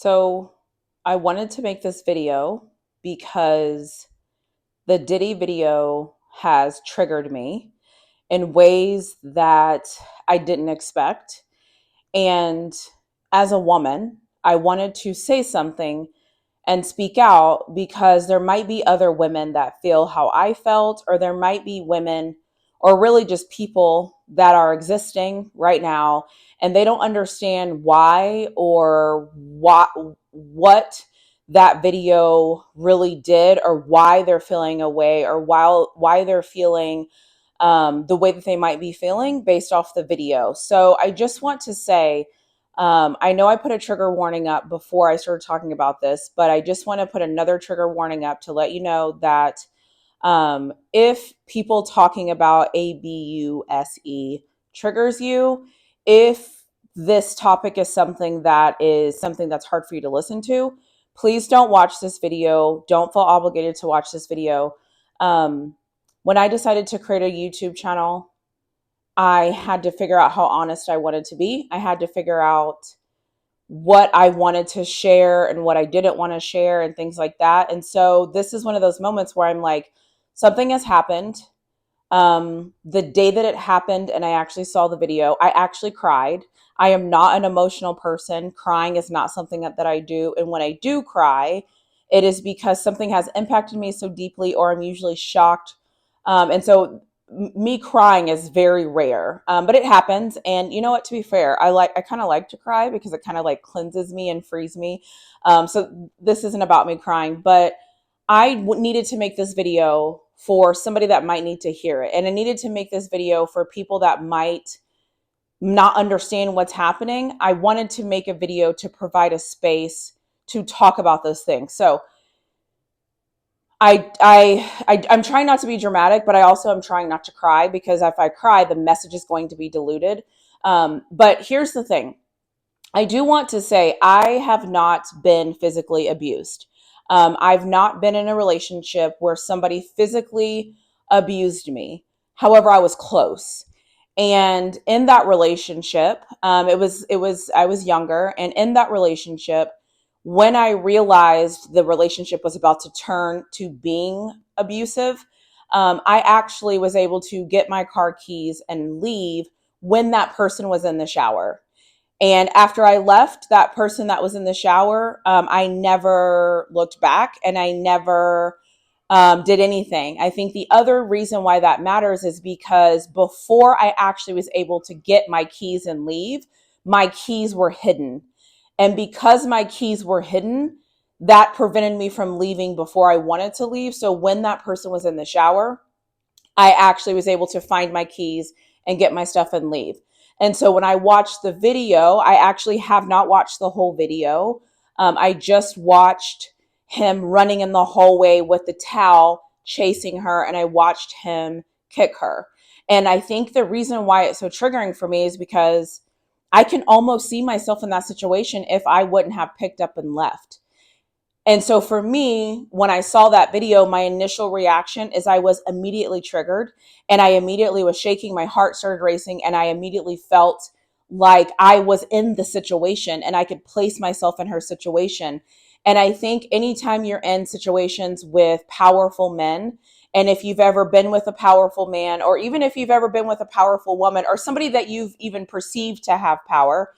So I wanted to make this video because the Diddy video has triggered me in ways that I didn't expect. And as a woman, I wanted to say something and speak out because there might be other women that feel how I felt, or there might be women or really just people that are existing right now and they don't understand why or what that video really did, or why they're feeling a way, or why they're feeling the way that they might be feeling based off the video. So I just want to say, I know I put a trigger warning up before I started talking about this, but I just want to put another trigger warning up to let you know that if people talking about ABUSE triggers you, if this topic is something that's hard for you to listen to, please don't watch this video. Don't feel obligated to watch this video. Um, when I decided to create a YouTube channel, I had to figure out how honest I wanted to be. I had to figure out what I wanted to share and what I didn't want to share and things like that. And so this is one of those moments where I'm like, something has happened. The day that it happened and I actually saw the video, I actually cried. I am not an emotional person. Crying is not something that I do. And when I do cry, it is because something has impacted me so deeply, or I'm usually shocked. And so me crying is very rare, but it happens. And you know what, to be fair, I kind of like to cry because it kind of like cleanses me and frees me. So this isn't about me crying, but needed to make this video for somebody that might need to hear it. And I needed to make this video for people that might not understand what's happening. I wanted to make a video to provide a space to talk about those things. So I'm trying not to be dramatic, but I also am trying not to cry, because if I cry, the message is going to be diluted. But here's the thing. I do want to say I have not been physically abused. I've not been in a relationship where somebody physically abused me. However, I was close. And in that relationship, I was younger. And in that relationship, when I realized the relationship was about to turn to being abusive, I actually was able to get my car keys and leave when that person was in the shower. And after I left that person that was in the shower, I never looked back, and I never did anything. I think the other reason why that matters is because before I actually was able to get my keys and leave, my keys were hidden. And because my keys were hidden, that prevented me from leaving before I wanted to leave. So when that person was in the shower, I actually was able to find my keys and get my stuff and leave. And so when I watched the video, I actually have not watched the whole video. I just watched him running in the hallway with the towel chasing her, and I watched him kick her. And I think the reason why it's so triggering for me is because I can almost see myself in that situation if I wouldn't have picked up and left. And so for me, when I saw that video, my initial reaction is I was immediately triggered, and I immediately was shaking. My heart started racing, and I immediately felt like I was in the situation and I could place myself in her situation. And I think anytime you're in situations with powerful men, and if you've ever been with a powerful man, or even if you've ever been with a powerful woman, or somebody that you've even perceived to have power,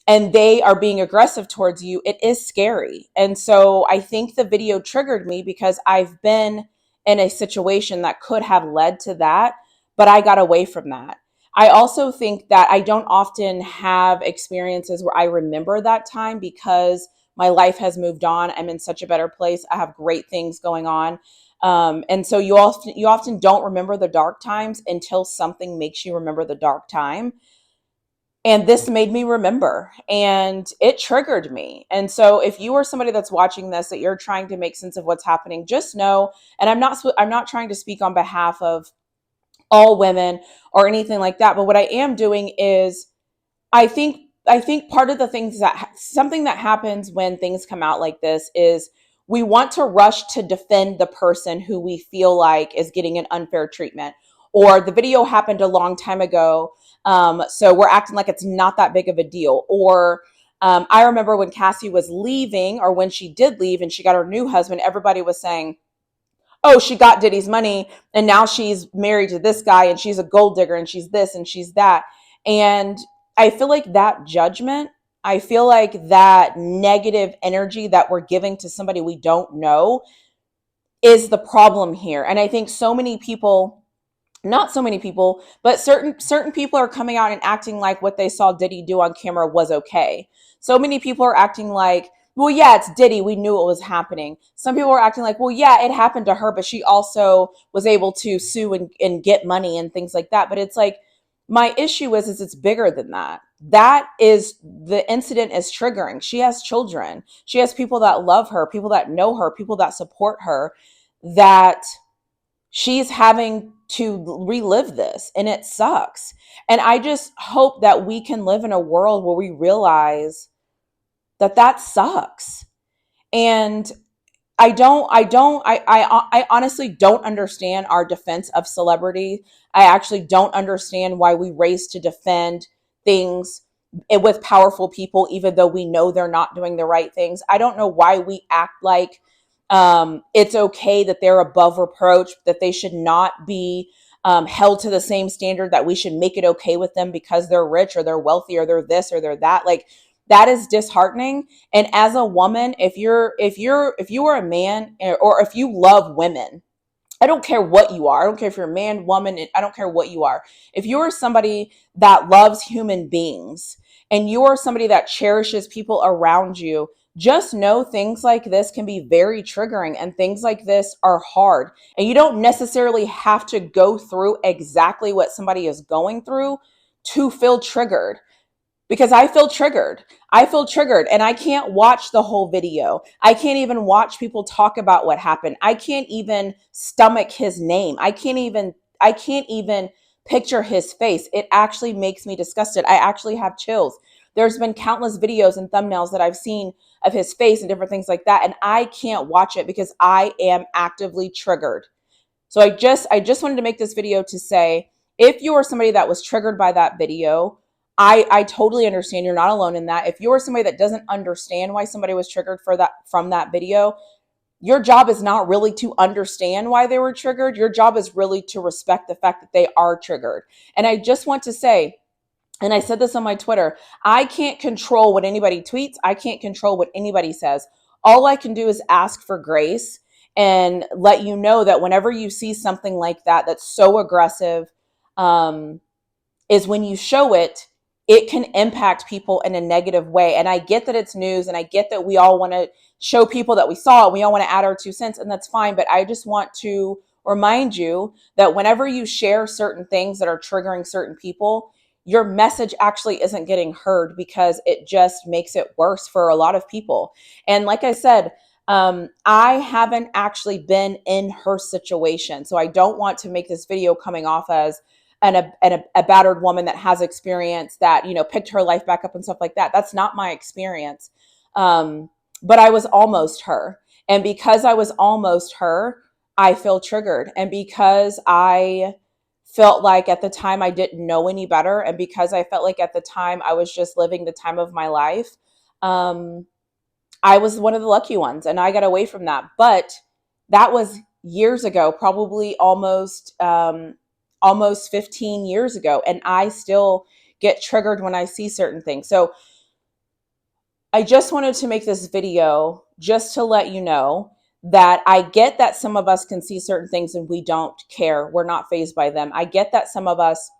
and they are being aggressive towards you, it is scary. And so I think the video triggered me because I've been in a situation that could have led to that, but I got away from that. I also think that I don't often have experiences where I remember that time because my life has moved on. I'm in such a better place. I have great things going on. And so you often don't remember the dark times until something makes you remember the dark time. And this made me remember, and it triggered me. And so if you are somebody that's watching this, that you're trying to make sense of what's happening, just know, and I'm not trying to speak on behalf of all women or anything like that, but what I am doing is I think part of the things that something that happens when things come out like this is we want to rush to defend the person who we feel like is getting an unfair treatment, or the video happened a long time ago, so we're acting like it's not that big of a deal, or I remember when Cassie was leaving, or when she did leave and she got her new husband, everybody was saying, oh, she got Diddy's money and now she's married to this guy and she's a gold digger and she's this and she's that. And I feel like that judgment, I feel like that negative energy that we're giving to somebody we don't know is the problem here. And I think so many people, not so many people, but certain people are coming out and acting like what they saw Diddy do on camera was okay. So many people are acting like, well, yeah, it's Diddy. We knew it was happening. Some people are acting like, well, yeah, it happened to her, but she also was able to sue and get money and things like that. But it's like, my issue is it's bigger than that. That is, the incident is triggering. She has children. She has people that love her, people that know her, people that support her, that she's having to relive this, and it sucks. And I just hope that we can live in a world where we realize that that sucks. And I honestly don't understand our defense of celebrity. I actually don't understand why we race to defend things with powerful people, even though we know they're not doing the right things. I don't know why we act like it's okay that they're above reproach, that they should not be held to the same standard, that we should make it okay with them because they're rich or they're wealthy or they're this or they're that. Like, that is disheartening. And as a woman, if you are a man, or if you love women, I don't care what you are. I don't care if you're a man, woman, I don't care what you are. If you're somebody that loves human beings and you're somebody that cherishes people around you, just know things like this can be very triggering, and things like this are hard. And you don't necessarily have to go through exactly what somebody is going through to feel triggered, because I feel triggered. I feel triggered, and I can't watch the whole video. I can't even watch people talk about what happened. I can't even stomach his name. I can't even picture his face. It actually makes me disgusted. I actually have chills. There's been countless videos and thumbnails that I've seen of his face and different things like that, and I can't watch it because I am actively triggered. So I just wanted to make this video to say, if you are somebody that was triggered by that video, I totally understand. You're not alone in that. If you're somebody that doesn't understand why somebody was triggered from that video, your job is not really to understand why they were triggered. Your job is really to respect the fact that they are triggered. And I just want to say, and I said this on my Twitter, I can't control what anybody tweets. I can't control what anybody says. All I can do is ask for grace and let you know that whenever you see something like that, that's so aggressive, is when you show it, it can impact people in a negative way. And I get that it's news, and I get that we all want to show people that we saw it. We all want to add our 2 cents, and that's fine. But I just want to remind you that whenever you share certain things that are triggering certain people, your message actually isn't getting heard, because it just makes it worse for a lot of people. And like I said, I haven't actually been in her situation. So I don't want to make this video coming off as a battered woman that has experience, that, picked her life back up and stuff like that. That's not my experience. But I was almost her. And because I was almost her, I feel triggered. And because I felt like at the time I didn't know any better, and because I felt like at the time I was just living the time of my life, I was one of the lucky ones, and I got away from that. But that was years ago, probably almost 15 years ago, and I still get triggered when I see certain things. So I just wanted to make this video just to let you know that I get that some of us can see certain things and we don't care. We're not fazed by them. I get that some of us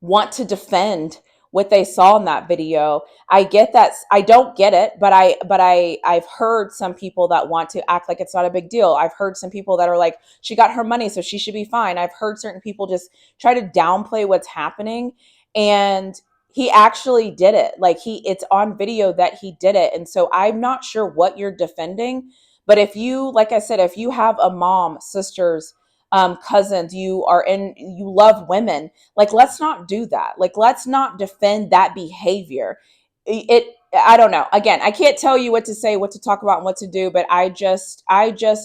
want to defend what they saw in that video. I get that. I don't get it, but I've heard some people that want to act like it's not a big deal. I've heard some people that are like, she got her money, so she should be fine. I've heard certain people just try to downplay what's happening, and he actually did it. Like, it's on video that he did it. And so I'm not sure what you're defending, but if you, like I said, if you have a mom, sisters, cousins, you love women, like, let's not do that. Like, let's not defend that behavior. I don't know. Again, I can't tell you what to say, what to talk about, and what to do, but I just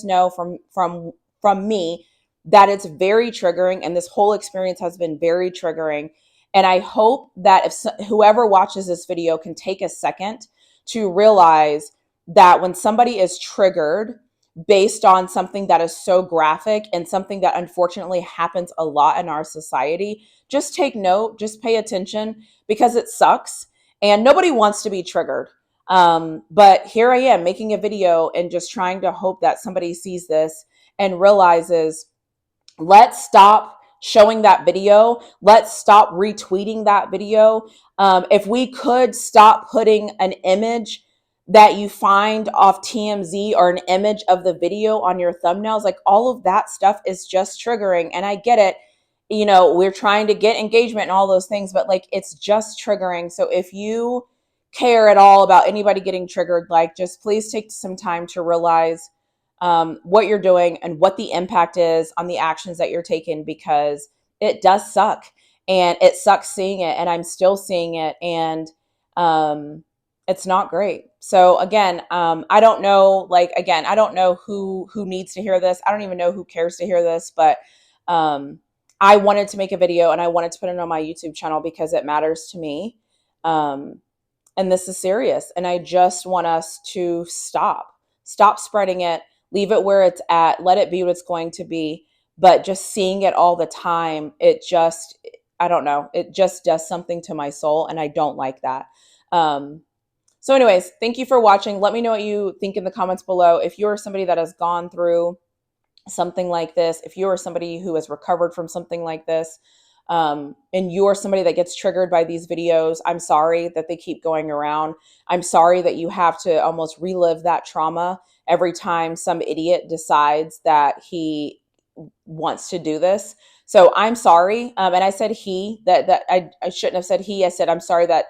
know from me that it's very triggering, and this whole experience has been very triggering. And I hope that if whoever watches this video can take a second to realize that when somebody is triggered based on something that is so graphic and something that unfortunately happens a lot in our society, just take note, just pay attention, because it sucks and nobody wants to be triggered. But here I am making a video and just trying to hope that somebody sees this and realizes, let's stop showing that video. Let's stop retweeting that video. If we could stop putting an image that you find off TMZ or an image of the video on your thumbnails, like all of that stuff is just triggering. And I get it. You know, we're trying to get engagement and all those things, but like it's just triggering. So if you care at all about anybody getting triggered, like just please take some time to realize what you're doing and what the impact is on the actions that you're taking, because it does suck and it sucks seeing it, and I'm still seeing it, and it's not great. So again, I don't know, like, again, I don't know who needs to hear this. I don't even know who cares to hear this, but I wanted to make a video and I wanted to put it on my YouTube channel because it matters to me. And this is serious. And I just want us to stop spreading it, leave it where it's at, let it be what it's going to be. But just seeing it all the time, it just, I don't know, it just does something to my soul. And I don't like that. So anyways, thank you for watching. Let me know what you think in the comments below. If you're somebody that has gone through something like this, if you're somebody who has recovered from something like this, and you're somebody that gets triggered by these videos, I'm sorry that they keep going around. I'm sorry that you have to almost relive that trauma every time some idiot decides that he wants to do this. So I'm sorry. And I said he, that I shouldn't have said he. I said, I'm sorry that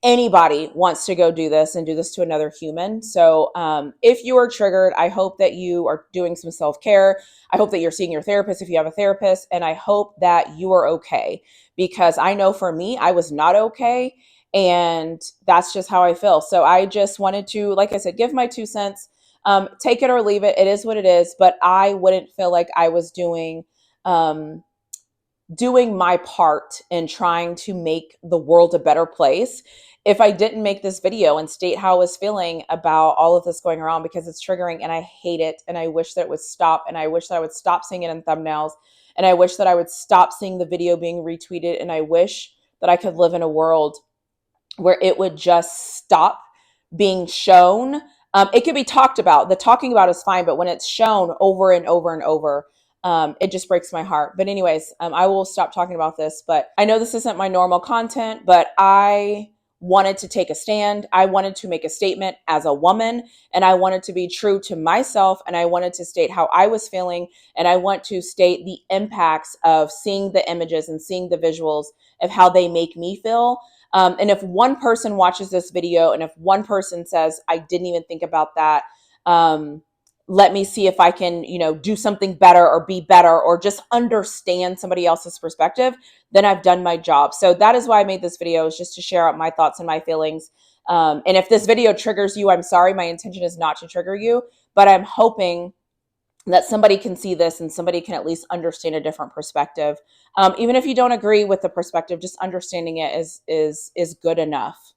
anybody wants to go do this and do this to another human. So if you are triggered, I hope that you are doing some self-care. I hope that you're seeing your therapist if you have a therapist, and I hope that you are okay, because I know for me, I was not okay, and that's just how I feel. So I just wanted to, like I said, give my 2 cents. Take it or leave it. It is what it is, but I wouldn't feel like I was doing my part in trying to make the world a better place if I didn't make this video and state how I was feeling about all of this going around, because it's triggering and I hate it. And I wish that it would stop. And I wish that I would stop seeing it in thumbnails. And I wish that I would stop seeing the video being retweeted. And I wish that I could live in a world where it would just stop being shown. It could be talked about. The talking about is fine, but when it's shown over and over and over, it just breaks my heart. But anyways, I will stop talking about this, but I know this isn't my normal content, but I wanted to take a stand. I wanted to make a statement as a woman, and I wanted to be true to myself, and I wanted to state how I was feeling, and I want to state the impacts of seeing the images and seeing the visuals of how they make me feel. And if one person watches this video and if one person says, I didn't even think about that, let me see if I can, do something better or be better or just understand somebody else's perspective, then I've done my job. So that is why I made this video, is just to share out my thoughts and my feelings. And if this video triggers you, I'm sorry. My intention is not to trigger you, but I'm hoping that somebody can see this and somebody can at least understand a different perspective. Even if you don't agree with the perspective, just understanding it is good enough.